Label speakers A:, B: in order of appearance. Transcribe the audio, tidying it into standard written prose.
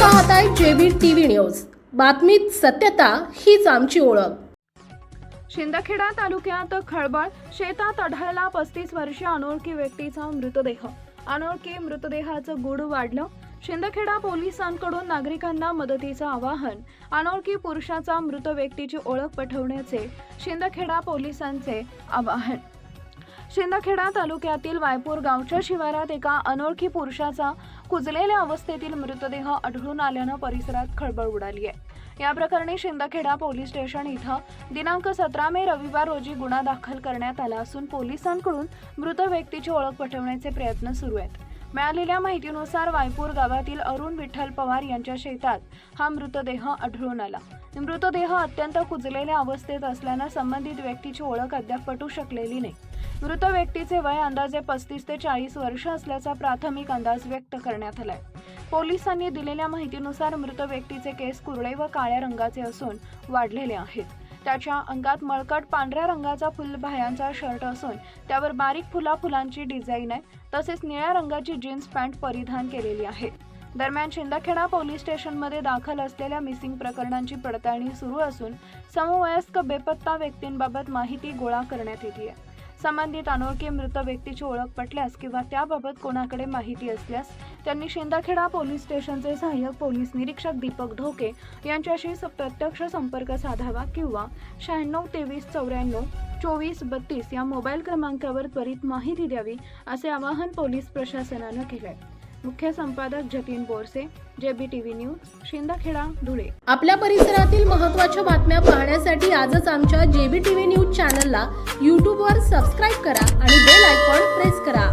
A: पाहताय JB TV news. बातमीत सत्यता हीच आमची ओळख।
B: शिंदखेडा तालुक्यात खळबळ शेतात आढळला 35 वर्षीय अनोळखी व्यक्तीचा मृतदेह। अनोळखी मृतदेहाचं गूढ वाढलं। शिंदखेडा पोलिसांकडून नागरिकांना मदतीचं आवाहन। अनोळखी पुरुषाचा मृत व्यक्तीची ओळख पटवण्याचे शिंदखेडा पोलिसांचे आवाहन। शिंदखेडा तालुक्यातील वायपूर गावच्या शिवारात एका अनोळखी पुरुषाचा कुजलेल्या अवस्थेतील मृतदेह आढळून आल्यानं परिसरात खळबळ उडाली आहे। या प्रकरणी शिंदखेडा पोलीस स्टेशन इथं दिनांक 17 मे रविवार रोजी गुन्हा दाखल करण्यात आला असून पोलिसांकडून मृत व्यक्तीची ओळख पटवण्याचे प्रयत्न सुरू आहेत। मिळालेल्या माहितीनुसार वायपूर गावातील अरुण विठ्ठल पवार यांच्या शेतात हा मृतदेह आढळून आला। मृतदेह अत्यंत कुजलेल्या अवस्थेत असल्यानं संबंधित व्यक्तीची ओळख अद्याप पटू शकलेली नाही। मृत व्यक्तीचे वय अंदाजे 35 ते 40 वर्ष असल्याचा प्राथमिक अंदाज व्यक्त करण्यात आलाय। पोलिसांनी दिलेल्या माहितीनुसार मृत व्यक्तीचे केस कुरळे व काळ्या रंगाचे असून वाढलेले आहेत। त्याच्या अंगात मळकट पांढऱ्या रंगाचा फुलबाह्यांचा शर्ट असून त्यावर बारीक फुलांची डिझाईन आहे। तसेच निळ्या रंगाची जीन्स पॅन्ट परिधान केलेली आहे। दरम्यान शिंदखेडा पोलीस स्टेशनमध्ये दाखल असलेल्या मिसिंग प्रकरणांची पडताळणी सुरू असून समवयस्क बेपत्ता व्यक्तींबाबत माहिती गोळा करण्यात येते आहे। संबंधित अनोळखी मृत व्यक्तीची ओळख पटल्यास किंवा त्याबाबत कोणाकडे माहिती असल्यास त्यांनी शिंदखेडा पोलीस स्टेशनचे सहाय्यक पोलीस निरीक्षक दीपक ढोके यांच्याशी प्रत्यक्ष संपर्क साधावा किंवा 96 23 94 24 32 या मोबाईल क्रमांकावर त्वरित माहिती द्यावी असे आवाहन पोलीस प्रशासनानं केलंय। मुख्य संपादक Jatin Borse, JB TV News, Shindkheda, Dhule.
A: आपल्या परिसरातील महत्त्वाच्या बातम्या पाहण्यासाठी आजच आमच्या जेबी टीव्ही न्यूज चॅनलला YouTube वर सबस्क्राइब करा आणि बेल आयकॉन प्रेस करा।